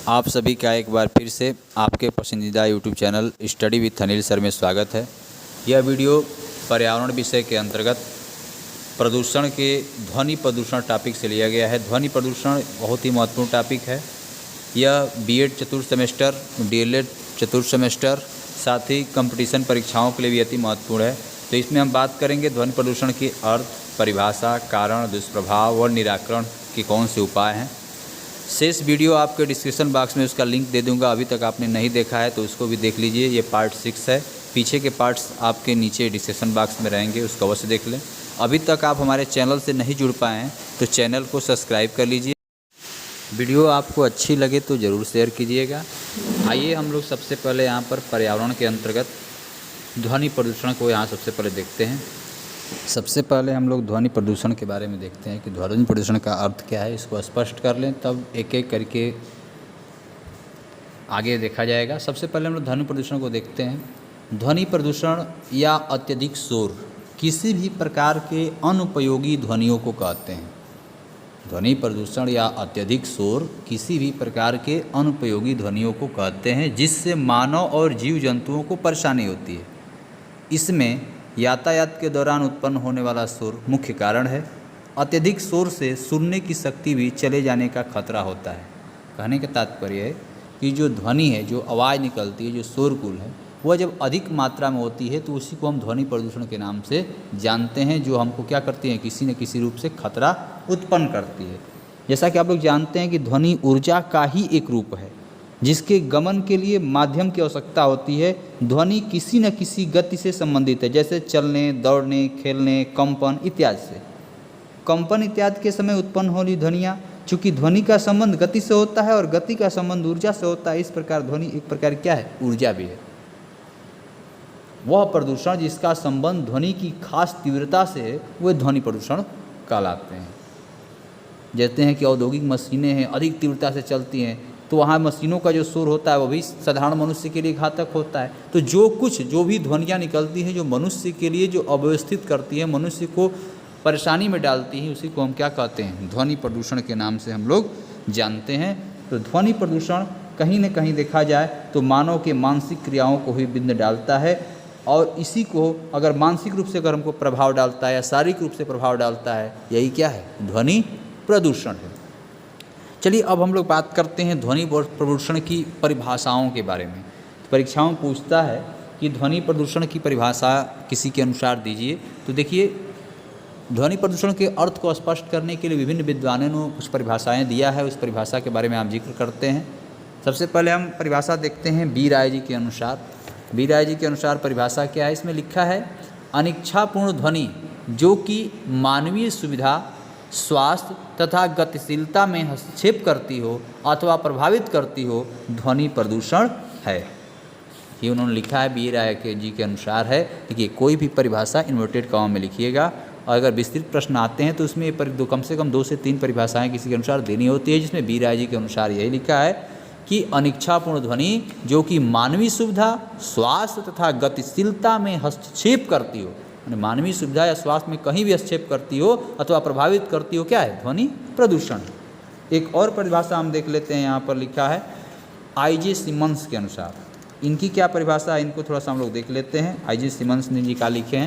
आप सभी का एक बार फिर से आपके पसंदीदा YouTube channel study with Anil sir में स्वागत है। यह वीडियो पर्यावरण विषय के अंतर्गत प्रदूषण के ध्वनि प्रदूषण टॉपिक से लिया गया है। ध्वनि प्रदूषण बहुत ही महत्वपूर्ण टॉपिक है। यह बीएड चतुर्थ सेमेस्टर, डीएलएड चतुर्थ सेमेस्टर, साथ ही कंपटीशन परीक्षाओं के लिए भी अति महत्वपूर्ण है। तो इसमें हम बात करेंगे ध्वनि प्रदूषण की अर्थ, परिभाषा, कारण, दुष्प्रभाव और निराकरण के कौन से उपाय हैं। शेष वीडियो आपके डिस्क्रिप्शन बॉक्स में उसका लिंक दे दूंगा। अभी तक आपने नहीं देखा है तो उसको भी देख लीजिए। ये पार्ट 6 है। पीछे के पार्ट्स आपके नीचे डिस्क्रिप्शन बॉक्स में रहेंगे, उसको अवश्य देख लें। अभी तक आप हमारे चैनल से नहीं जुड़ पाए हैं तो चैनल को सब्सक्राइब कर लीजिए। वीडियो आपको अच्छी लगे तो ज़रूर शेयर कीजिएगा। आइए हम लोग सबसे पहले यहाँ पर पर्यावरण के अंतर्गत ध्वनि प्रदूषण को यहाँ सबसे पहले देखते हैं। सबसे पहले हम लोग ध्वनि प्रदूषण के बारे में देखते हैं कि ध्वनि प्रदूषण का अर्थ क्या है। इसको स्पष्ट कर लें, तब एक एक करके आगे देखा जाएगा। सबसे पहले हम लोग ध्वनि प्रदूषण को देखते हैं। ध्वनि प्रदूषण या अत्यधिक शोर किसी भी प्रकार के अनुपयोगी ध्वनियों को कहते हैं। ध्वनि प्रदूषण या अत्यधिक शोर किसी भी प्रकार के अनुपयोगी ध्वनियों को कहते हैं जिससे मानव और जीव जंतुओं को परेशानी होती है। इसमें यातायात के दौरान उत्पन्न होने वाला शोर मुख्य कारण है। अत्यधिक शोर से सुनने की शक्ति भी चले जाने का खतरा होता है। कहने का तात्पर्य है कि जो ध्वनि है, जो आवाज़ निकलती है, जो शोरगुल है, वह जब अधिक मात्रा में होती है तो उसी को हम ध्वनि प्रदूषण के नाम से जानते हैं, जो हमको क्या करती है, किसी न किसी रूप से खतरा उत्पन्न करती है। जैसा कि आप लोग जानते हैं कि ध्वनि ऊर्जा का ही एक रूप है जिसके गमन के लिए माध्यम की आवश्यकता होती है। ध्वनि किसी न किसी गति से संबंधित है, जैसे चलने, दौड़ने, खेलने, कंपन इत्यादि से। कंपन इत्यादि के समय उत्पन्न होने ध्वनियाँ, चूँकि ध्वनि का संबंध गति से होता है और गति का संबंध ऊर्जा से होता है, इस प्रकार ध्वनि एक प्रकार क्या है, ऊर्जा भी है। वह प्रदूषण जिसका संबंध ध्वनि की खास तीव्रता से है वह ध्वनि प्रदूषण कहलाते हैं। जैसे हैं कि औद्योगिक मशीनें हैं, अधिक तीव्रता से चलती हैं तो वहाँ मशीनों का जो शोर होता है वो भी साधारण मनुष्य के लिए घातक होता है। तो जो भी ध्वनियाँ निकलती हैं जो मनुष्य के लिए जो अव्यवस्थित करती है, मनुष्य को परेशानी में डालती हैं, उसी को हम क्या कहते हैं, ध्वनि प्रदूषण के नाम से हम लोग जानते हैं। तो ध्वनि प्रदूषण कहीं न कहीं देखा जाए तो मानव के मानसिक क्रियाओं को भी बिंद डालता है, और इसी को अगर मानसिक रूप से अगर हमको प्रभाव डालता है या शारीरिक रूप से प्रभाव डालता है, यही क्या है, ध्वनि प्रदूषण है। चलिए अब हम लोग बात करते हैं ध्वनि प्रदूषण की परिभाषाओं के बारे में। परीक्षाओं में पूछता है कि ध्वनि प्रदूषण की परिभाषा किसी के अनुसार दीजिए। तो देखिए, ध्वनि प्रदूषण के अर्थ को स्पष्ट करने के लिए विभिन्न विद्वानों ने कुछ परिभाषाएं दिया है। उस परिभाषा के बारे में आप जिक्र करते हैं। सबसे पहले हम परिभाषा देखते हैं बी राय जी के अनुसार। बी राय जी के अनुसार परिभाषा क्या है, इसमें लिखा है, अनिच्छापूर्ण ध्वनि जो कि मानवीय सुविधा, स्वास्थ्य तथा गतिशीलता में हस्तक्षेप करती हो अथवा प्रभावित करती हो, ध्वनि प्रदूषण है। ये उन्होंने लिखा है, बी राय के जी के अनुसार है। देखिए, कोई भी परिभाषा इन्वर्टेड कॉमा में लिखिएगा, और अगर विस्तृत प्रश्न आते हैं तो उसमें कम से कम 2 से 3 परिभाषाएं किसी के अनुसार देनी होती है, जिसमें बी राय जी के अनुसार यही लिखा है कि अनिच्छापूर्ण ध्वनि जो कि मानवीय सुविधा, स्वास्थ्य तथा गतिशीलता में हस्तक्षेप करती हो, मानवीय सुविधा या स्वास्थ्य में कहीं भी हस्तक्षेप करती हो अथवा प्रभावित करती हो, क्या है, ध्वनि प्रदूषण। एक और परिभाषा हम देख लेते हैं, यहाँ पर लिखा है आई.जे. सिमन्स के अनुसार। इनकी क्या परिभाषा है, इनको थोड़ा सा हम लोग देख लेते हैं। आई.जे. सिमन्स ने जी क्या लिखे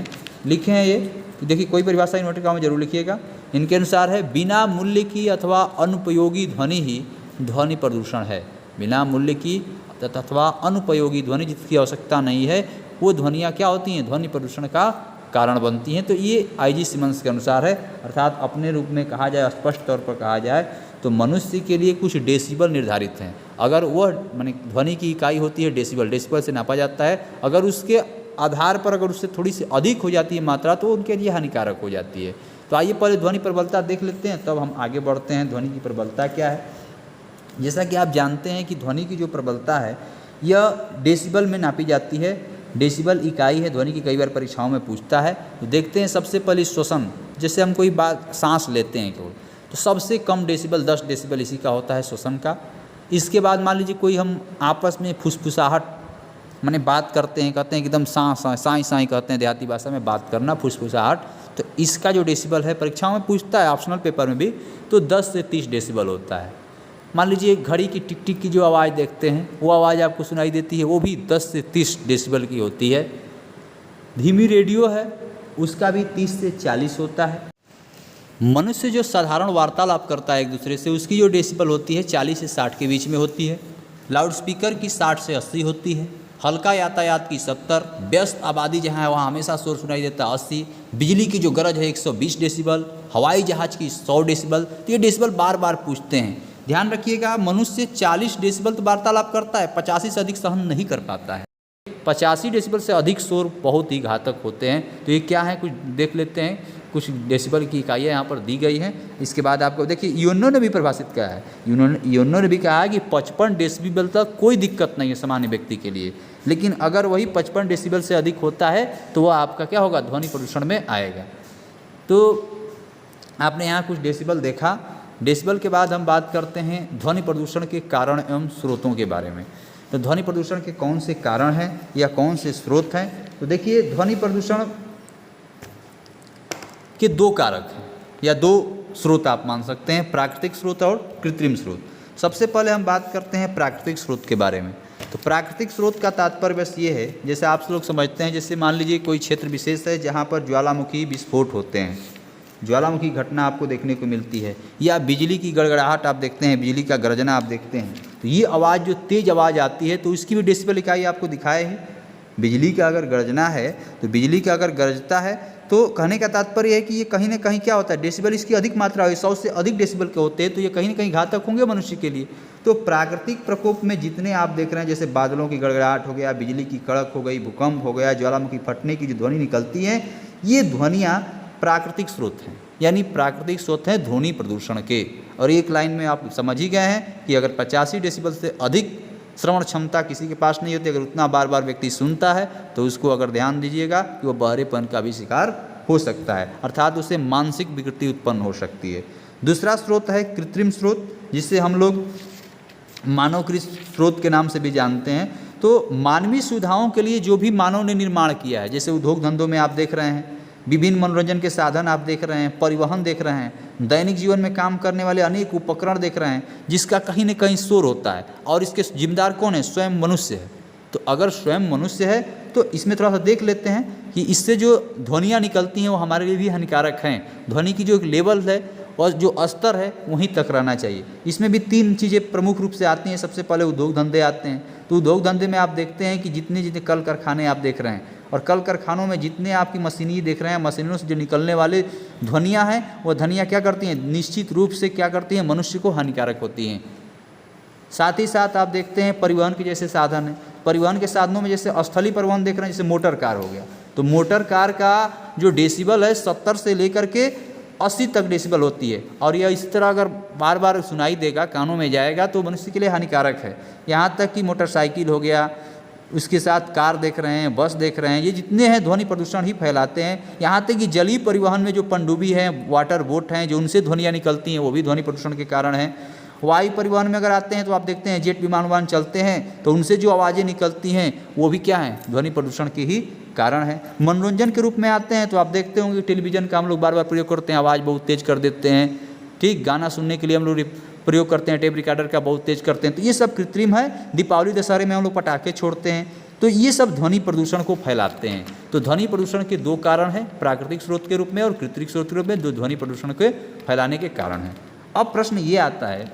हैं ये, देखिए कोई परिभाषा इन्वर्टेड कॉमा में जरूर लिखिएगा। इनके अनुसार है, बिना मूल्य की अथवा अनुपयोगी ध्वनि ही ध्वनि प्रदूषण है। बिना मूल्य की अथवा अनुपयोगी ध्वनि जिसकी आवश्यकता नहीं है, वो ध्वनियाँ क्या होती हैं, ध्वनि प्रदूषण का कारण बनती हैं। तो ये आई.जे. सिमन्स के अनुसार है। अर्थात अपने रूप में कहा जाए, स्पष्ट तौर पर कहा जाए तो मनुष्य के लिए कुछ डेसिबल निर्धारित हैं। अगर वह माने ध्वनि की इकाई होती है डेसिबल, डेसिबल से नापा जाता है। अगर उसके आधार पर अगर उससे थोड़ी सी अधिक हो जाती है मात्रा तो उनके लिए हानिकारक हो जाती है। तो आइए पहले ध्वनि प्रबलता देख लेते हैं, तब हम आगे बढ़ते हैं। ध्वनि की प्रबलता क्या है। जैसा कि आप जानते हैं कि ध्वनि की जो प्रबलता है यह डेसिबल में नापी जाती है। डेसिबल इकाई है ध्वनि की, कई बार परीक्षाओं में पूछता है। तो देखते हैं सबसे पहले श्वसन। जैसे हम कोई बात सांस लेते हैं तो सबसे कम डेसिबल 10 डेसिबल इसी का होता है, श्वसन का। इसके बाद मान लीजिए कोई हम आपस में फुसफुसाहट माने बात करते हैं, कहते हैं कि एकदम साई साई कहते हैं देहाती भाषा में बात करना, फुसफुसाहट, तो इसका जो डेसिबल है परीक्षाओं में पूछता है, ऑप्शनल पेपर में भी, तो 10 से 30 डेसिबल होता है। मान लीजिए घड़ी की टिक टिक की जो आवाज़ देखते हैं वो आवाज़ आपको सुनाई देती है, वो भी 10 से 30 डेसिबल की होती है। धीमी रेडियो है उसका भी 30 से 40 होता है। मनुष्य जो साधारण वार्तालाप करता है एक दूसरे से उसकी जो डेसिबल होती है 40 से 60 के बीच में होती है। लाउड स्पीकर की 60 से 80 होती है। हल्का यातायात की 70, व्यस्त आबादी जहाँ है वहाँ हमेशा शोर सुनाई देता है 80। बिजली की जो गरज है 120 डेसिबल। हवाई जहाज़ की 100 डेसिबल। तो ये डेसिबल बार बार पूछते हैं। ध्यान रखिएगा, मनुष्य 40 डेसिबल तो वार्तालाप करता है, 85 से अधिक सहन नहीं कर पाता है। 85 डेसिबल से अधिक शोर बहुत ही घातक होते हैं। तो ये क्या है, कुछ देख लेते हैं। कुछ डेसिबल की इकाइयाँ यहाँ पर दी गई हैं। इसके बाद आपको देखिए यूएनओ ने भी परिभाषित किया है। यूएनओ ने भी कहा है कि 55 डेसिबल तक कोई दिक्कत नहीं है सामान्य व्यक्ति के लिए, लेकिन अगर वही 55 डेसिबल से अधिक होता है तो वह आपका क्या होगा, ध्वनि प्रदूषण में आएगा। तो आपने यहाँ कुछ डेसिबल देखा। डेसिबल के बाद हम बात करते हैं ध्वनि प्रदूषण के कारण एवं स्रोतों के बारे में। तो ध्वनि प्रदूषण के कौन से कारण हैं या कौन से स्रोत हैं? तो देखिए ध्वनि प्रदूषण के 2 कारक हैं या 2 स्रोत आप मान सकते हैं, प्राकृतिक स्रोत और कृत्रिम स्रोत। सबसे पहले हम बात करते हैं प्राकृतिक स्रोत के बारे में। तो प्राकृतिक स्रोत का तात्पर्य बस ये है, जैसे आप लोग समझते हैं, जैसे मान लीजिए कोई क्षेत्र विशेष है जहाँ पर ज्वालामुखी विस्फोट होते हैं, ज्वालामुखी घटना आपको देखने को मिलती है, या बिजली की गड़गड़ाहट आप देखते हैं, बिजली का गर्जना आप देखते हैं। तो ये आवाज़ जो तेज़ आवाज़ आती है तो इसकी भी डेसिबल इकाई आपको दिखाए है। बिजली का अगर गर्जना है तो बिजली का अगर गरजता है तो कहने का तात्पर्य है कि ये कहीं ना कहीं क्या होता है, डेसिबल इसकी अधिक मात्रा है, 100 से अधिक डेसिबल के होते हैं, तो ये कहीं ना कहीं घातक होंगे मनुष्य के लिए। तो प्राकृतिक प्रकोप में जितने आप देख रहे हैं, जैसे बादलों की गड़गड़ाहट हो गया, बिजली की कड़क हो गई, भूकंप हो गया, ज्वालामुखी फटने की जो ध्वनि निकलती है, ये ध्वनियाँ प्राकृतिक स्रोत हैं, यानी प्राकृतिक स्रोत हैं ध्वनि प्रदूषण के। और एक लाइन में आप समझ ही गए हैं कि अगर 85 डेसिबल से अधिक श्रवण क्षमता किसी के पास नहीं होती, अगर उतना बार बार व्यक्ति सुनता है तो उसको अगर ध्यान दीजिएगा कि वो बहरेपन का भी शिकार हो सकता है, अर्थात उसे मानसिक विकृति उत्पन्न हो सकती है। दूसरा स्रोत है कृत्रिम स्रोत, जिसे हम लोग मानवकृत स्रोत के नाम से भी जानते हैं। तो मानवीय सुविधाओं के लिए जो भी मानव ने निर्माण किया है, जैसे उद्योग धंधों में आप देख रहे हैं, विभिन्न मनोरंजन के साधन आप देख रहे हैं, परिवहन देख रहे हैं, दैनिक जीवन में काम करने वाले अनेक उपकरण देख रहे हैं, जिसका कहीं न कहीं शोर होता है, और इसके जिम्मेदार कौन है? स्वयं मनुष्य है। तो अगर स्वयं मनुष्य है तो इसमें थोड़ा सा देख लेते हैं कि इससे जो ध्वनियाँ निकलती हैं वो हमारे लिए भी हानिकारक हैं। ध्वनि की जो एक लेवल है और जो स्तर है वहीं तक रहना चाहिए। इसमें भी 3 चीज़ें प्रमुख रूप से आती हैं। सबसे पहले उद्योग धंधे आते हैं। तो उद्योग धंधे में आप देखते हैं कि जितने जितने कल कारखाने आप देख रहे हैं, और कल कारखानों में जितने आपकी मशीनरी देख रहे हैं, मशीनों से जो निकलने वाले ध्वनियाँ हैं, वो ध्वनियाँ क्या करती हैं? निश्चित रूप से क्या करती हैं? मनुष्य को हानिकारक होती हैं। साथ ही साथ आप देखते हैं परिवहन के जैसे साधन हैं। परिवहन के साधनों में जैसे स्थलीय परिवहन देख रहे हैं, जैसे मोटर कार हो गया, तो मोटर कार का जो डेसिबल है 70 से लेकर के 80 तक डेसिबल होती है, और यह इस तरह अगर बार बार सुनाई देगा, कानों में जाएगा, तो मनुष्य के लिए हानिकारक है। यहाँ तक कि मोटरसाइकिल हो गया, उसके साथ कार देख रहे हैं, बस देख रहे हैं, ये जितने हैं ध्वनि प्रदूषण ही फैलाते हैं। यहाँ तक कि जलीय परिवहन में जो पनडुब्बी हैं, वाटर बोट हैं, जो उनसे ध्वनियाँ निकलती हैं, वो भी ध्वनि प्रदूषण के कारण हैं। वायु परिवहन में अगर आते हैं तो आप देखते हैं जेट विमान चलते हैं, तो उनसे जो आवाज़ें निकलती हैं वो भी क्या हैं? ध्वनि प्रदूषण के ही कारण है। मनोरंजन के रूप में आते हैं तो आप देखते होंगे टेलीविज़न का हम लोग बार बार प्रयोग करते हैं, आवाज़ बहुत तेज़ कर देते हैं। ठीक, गाना सुनने के लिए हम लोग प्रयोग करते हैं, टेप रिकॉर्डर का बहुत तेज़ करते हैं, तो ये सब कृत्रिम है। दीपावली दशहरे में हम लोग पटाखे छोड़ते हैं, तो ये सब ध्वनि प्रदूषण को फैलाते हैं। तो ध्वनि प्रदूषण के 2 कारण हैं, प्राकृतिक स्रोत के रूप में और कृत्रिम स्रोत के रूप में, जो ध्वनि प्रदूषण के फैलाने के कारण हैं। अब प्रश्न ये आता है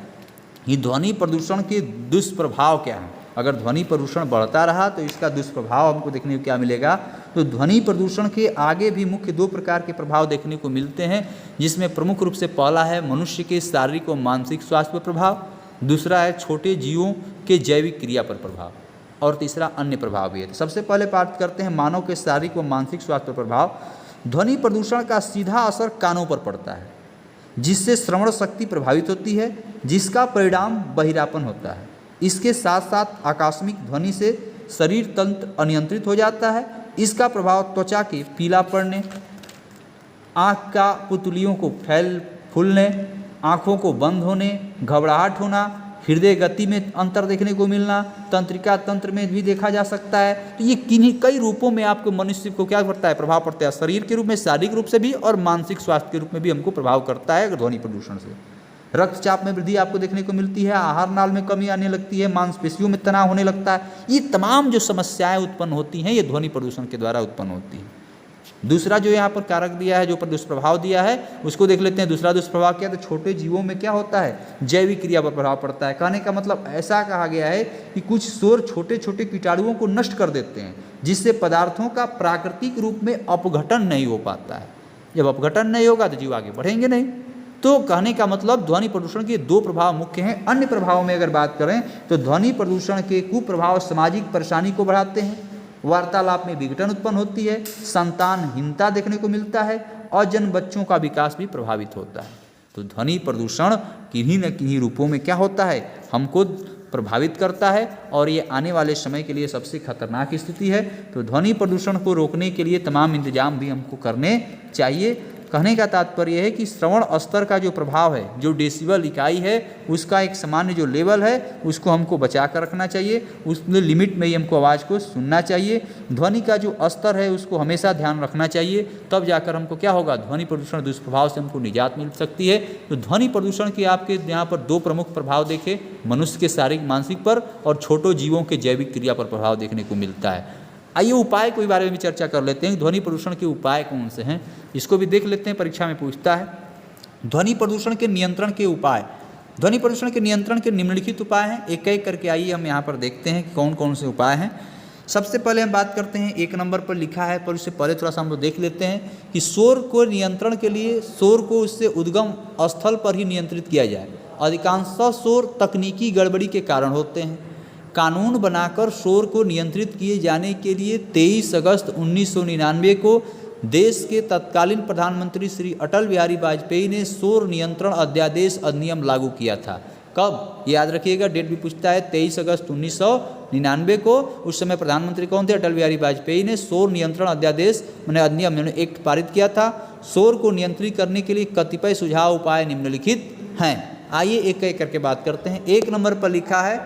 कि ध्वनि प्रदूषण के दुष्प्रभाव क्या हैं? अगर ध्वनि प्रदूषण बढ़ता रहा तो इसका दुष्प्रभाव हमको देखने को क्या मिलेगा? तो ध्वनि प्रदूषण के आगे भी मुख्य 2 प्रकार के प्रभाव देखने को मिलते हैं, जिसमें प्रमुख रूप से पहला है मनुष्य के शारीरिक और मानसिक स्वास्थ्य पर प्रभाव, दूसरा है छोटे जीवों के जैविक क्रिया पर प्रभाव, और तीसरा अन्य प्रभाव भी है। तो सबसे पहले बात करते हैं मानव के शारीरिक व मानसिक स्वास्थ्य पर प्रभाव। ध्वनि प्रदूषण का सीधा असर कानों पर पड़ता है, जिससे श्रवण शक्ति प्रभावित होती है, जिसका परिणाम बहिरापन होता है। इसके साथ साथ आकस्मिक ध्वनि से शरीर तंत्र अनियंत्रित हो जाता है। इसका प्रभाव त्वचा के पीला पड़ने, आँख का पुतलियों को फूलने, आँखों को बंद होने, घबराहट होना, हृदय गति में अंतर देखने को मिलना, तंत्रिका तंत्र में भी देखा जा सकता है। तो ये किन्हीं कई रूपों में आपको मनुष्य को क्या पड़ता है? प्रभाव पड़ता है। शरीर के रूप में, शारीरिक रूप से भी, और मानसिक स्वास्थ्य के रूप में भी हमको प्रभाव करता है ध्वनि प्रदूषण से। रक्तचाप में वृद्धि आपको देखने को मिलती है, आहार नाल में कमी आने लगती है, मांसपेशियों में तनाव होने लगता है। ये तमाम जो समस्याएं उत्पन्न होती हैं ये ध्वनि प्रदूषण के द्वारा उत्पन्न होती हैं। दूसरा जो यहाँ पर कारक दिया है, जो दुष्प्रभाव दिया है, उसको देख लेते हैं। दूसरा दुष्प्रभाव क्या है, तो छोटे जीवों में क्या होता है, जैविक क्रिया पर प्रभाव पड़ता है। कहने का मतलब ऐसा कहा गया है कि कुछ शोर छोटे छोटे कीटाणुओं को नष्ट कर देते हैं, जिससे पदार्थों का प्राकृतिक रूप में अपघटन नहीं हो पाता है। जब अपघटन नहीं होगा तो जीव आगे बढ़ेंगे नहीं। तो कहने का मतलब ध्वनि प्रदूषण के दो प्रभाव मुख्य हैं। अन्य प्रभावों में अगर बात करें तो ध्वनि प्रदूषण के कुप्रभाव सामाजिक परेशानी को बढ़ाते हैं, वार्तालाप में विघटन उत्पन्न होती है, संतानहीनता देखने को मिलता है और जन्म बच्चों का विकास भी प्रभावित होता है। तो ध्वनि प्रदूषण किन्हीं न किन्हीं रूपों में क्या होता है, हमको प्रभावित करता है और ये आने वाले समय के लिए सबसे खतरनाक स्थिति है। तो ध्वनि प्रदूषण को रोकने के लिए तमाम इंतजाम भी हमको करने चाहिए। कहने का तात्पर्य है कि श्रवण स्तर का जो प्रभाव है, जो डेसिबल इकाई है, उसका एक सामान्य जो लेवल है उसको हमको बचा कर रखना चाहिए। उसमें लिमिट में ही हमको आवाज़ को सुनना चाहिए। ध्वनि का जो स्तर है उसको हमेशा ध्यान रखना चाहिए, तब जाकर हमको क्या होगा, ध्वनि प्रदूषण दुष्प्रभाव से हमको निजात मिल सकती है। तो ध्वनि प्रदूषण के आपके यहाँ पर दो प्रमुख प्रभाव देखे, मनुष्य के शारीरिक मानसिक पर और छोटों जीवों के जैविक क्रिया पर प्रभाव देखने को मिलता है। आइए उपाय के बारे में भी चर्चा कर लेते हैं। ध्वनि प्रदूषण के उपाय कौन से हैं, इसको भी देख लेते हैं, परीक्षा में पूछता है। ध्वनि प्रदूषण के नियंत्रण के उपाय। ध्वनि प्रदूषण के नियंत्रण के निम्नलिखित उपाय हैं। एक एक करके आइए हम यहाँ पर देखते हैं कि कौन कौन से उपाय हैं। सबसे पहले हम बात करते हैं, एक नंबर पर लिखा है, पर उससे पहले थोड़ा सा हम लोग देख लेते हैं कि शोर को नियंत्रण के लिए शोर को उससे उद्गम स्थल पर ही नियंत्रित किया जाए। अधिकांश शोर तकनीकी गड़बड़ी के कारण होते हैं। कानून बनाकर शोर को नियंत्रित किए जाने के लिए 23 अगस्त 1999 को देश के तत्कालीन प्रधानमंत्री श्री अटल बिहारी वाजपेयी ने शोर नियंत्रण अध्यादेश अधिनियम लागू किया था। कब, याद रखिएगा, डेट भी पूछता है, 23 अगस्त 1999 को। उस समय प्रधानमंत्री कौन थे, अटल बिहारी वाजपेयी ने शोर नियंत्रण अध्यादेश मैंने अधिनियम एक्ट पारित किया था। शोर को नियंत्रित करने के लिए कतिपय सुझाव उपाय निम्नलिखित हैं। आइए एक एक करके बात करते हैं। एक नंबर पर लिखा है,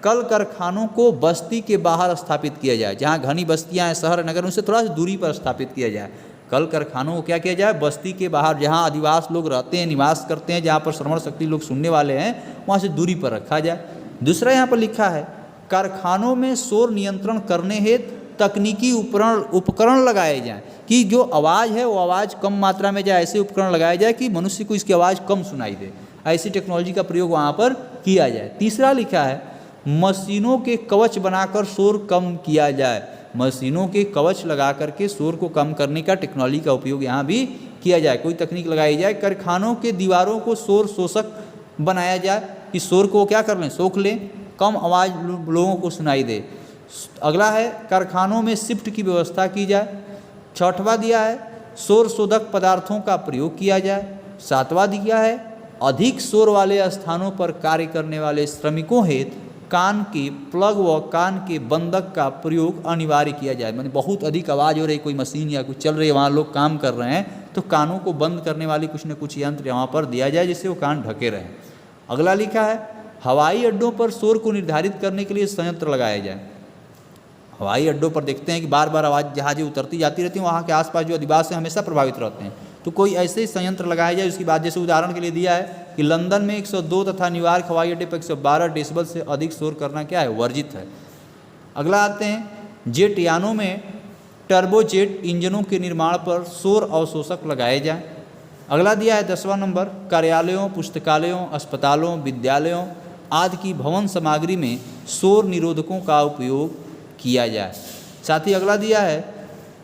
कल कारखानों को बस्ती के बाहर स्थापित किया जाए। जहाँ घनी बस्तियाँ हैं, शहर नगर, उनसे थोड़ा सा दूरी पर स्थापित किया जाए। कल कारखानों को क्या किया जाए, बस्ती के बाहर, जहाँ आदिवासी लोग रहते हैं, निवास करते हैं, जहाँ पर श्रवण शक्ति लोग सुनने वाले हैं, वहाँ से दूरी पर रखा जाए। दूसरा यहाँ पर लिखा है, कारखानों में शोर नियंत्रण करने हेतु तकनीकी उपकरण लगाए जाएँ कि जो आवाज़ है वो आवाज़ कम मात्रा में जाए। ऐसे उपकरण लगाए जाए कि मनुष्य को इसकी आवाज़ कम सुनाई दे। ऐसी टेक्नोलॉजी का प्रयोग वहाँ पर किया जाए। तीसरा लिखा है, मशीनों के कवच बनाकर शोर कम किया जाए। मशीनों के कवच लगा करके शोर को कम करने का टेक्नोलॉजी का उपयोग यहाँ भी किया जाए, कोई तकनीक लगाई जाए। कारखानों के दीवारों को शोर शोषक बनाया जाए कि शोर को क्या कर लें, सोख लें, कम आवाज़ लोगों को सुनाई दे। अगला है, कारखानों में शिफ्ट की व्यवस्था की जाए। छठवां दिया है, शोर शोधक पदार्थों का प्रयोग किया जाए। सातवां दिया है, अधिक शोर वाले स्थानों पर कार्य करने वाले श्रमिकों हेतु कान के प्लग व कान के बंधक का प्रयोग अनिवार्य किया जाए। मैंने बहुत अधिक आवाज़ हो रही, कोई मशीन या कुछ चल रही है, वहाँ लोग काम कर रहे हैं, तो कानों को बंद करने वाली कुछ न कुछ यंत्र वहाँ पर दिया जाए जिससे वो कान ढके रहें। अगला लिखा है, हवाई अड्डों पर शोर को निर्धारित करने के लिए संयंत्र लगाए जाए। हवाई अड्डों पर देखते हैं कि बार बार आवाज़ जहाज़ें उतरती जाती रहती हैं, वहाँ के आसपास जो अधिवासी हैं हमेशा प्रभावित रहते हैं, तो कोई ऐसे ही संयंत्र लगाया जाए। उसकी बात जैसे उदाहरण के लिए दिया है कि लंदन में 102 तथा न्यूयॉर्क हवाई अड्डे पर 112 डेसिबल से अधिक शोर करना क्या है, वर्जित है। अगला आते हैं, जेट यानों में टर्बोजेट इंजनों के निर्माण पर शोर अवशोषक लगाए जाएं। अगला दिया है 10वां नंबर, कार्यालयों, पुस्तकालयों, अस्पतालों, विद्यालयों आदि की भवन सामग्री में शोर निरोधकों का उपयोग किया जाए। साथ ही अगला दिया है,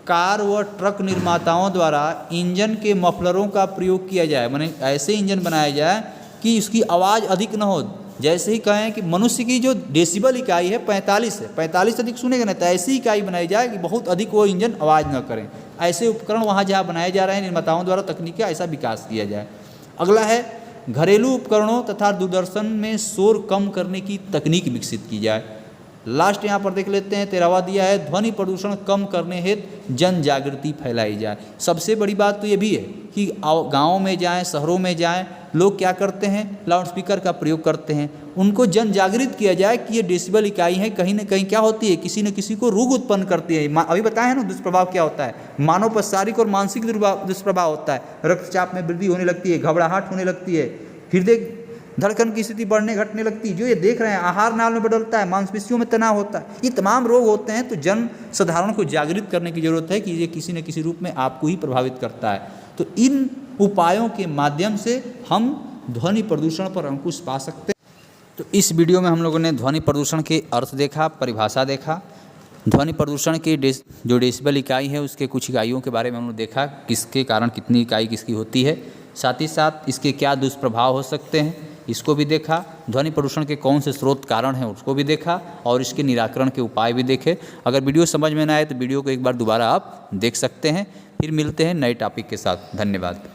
कार व ट्रक निर्माताओं द्वारा इंजन के मफलरों का प्रयोग किया जाए। माने ऐसे इंजन बनाया जाए कि उसकी आवाज़ अधिक न हो। जैसे ही कहें कि मनुष्य की जो डेसिबल इकाई है 45 है, 45 अधिक सुनेगा ना, तो ऐसी इकाई बनाई जाए कि बहुत अधिक वो इंजन आवाज़ न करें। ऐसे उपकरण वहाँ जहाँ बनाए जा रहे हैं निर्माताओं द्वारा, तकनीक का ऐसा विकास किया जाए। अगला है, घरेलू उपकरणों तथा दूरदर्शन में शोर कम करने की तकनीक विकसित की जाए। लास्ट यहाँ पर देख लेते हैं, 13वां दिया है, ध्वनि प्रदूषण कम करने हेतु जन जागृति फैलाई जाए। सबसे बड़ी बात तो ये भी है कि गाँव में जाएं, शहरों में जाएं, लोग क्या करते हैं, लाउडस्पीकर का प्रयोग करते हैं। उनको जन जागृत किया जाए कि ये डेसिबल इकाई है, कहीं ना कहीं क्या होती है, किसी न किसी को रोग उत्पन्न करती है। अभी बताया है ना दुष्प्रभाव क्या होता है, मानव पर शारीरिक और मानसिक दुष्प्रभाव होता है। रक्तचाप में वृद्धि होने लगती है, घबराहट होने लगती है, हृदय धड़कन की स्थिति बढ़ने घटने लगती है, जो ये देख रहे हैं, आहार नाल में बदलता है, मांसपेशियों में तनाव होता है, ये तमाम रोग होते हैं। तो जन साधारण को जागृत करने की जरूरत है कि ये किसी न किसी रूप में आपको ही प्रभावित करता है। तो इन उपायों के माध्यम से हम ध्वनि प्रदूषण पर अंकुश पा सकते हैं। तो इस वीडियो में हम लोगों ने ध्वनि प्रदूषण के अर्थ देखा, परिभाषा देखा, ध्वनि प्रदूषण की जो डेसिबल इकाई है उसके कुछ इकाइयों के बारे में हमने देखा, किसके कारण कितनी इकाई किसकी होती है, साथ ही साथ इसके क्या दुष्प्रभाव हो सकते हैं इसको भी देखा, ध्वनि प्रदूषण के कौन से स्रोत कारण हैं उसको भी देखा, और इसके निराकरण के उपाय भी देखे। अगर वीडियो समझ में ना आए तो वीडियो को एक बार दोबारा आप देख सकते हैं। फिर मिलते हैं नए टॉपिक के साथ। धन्यवाद।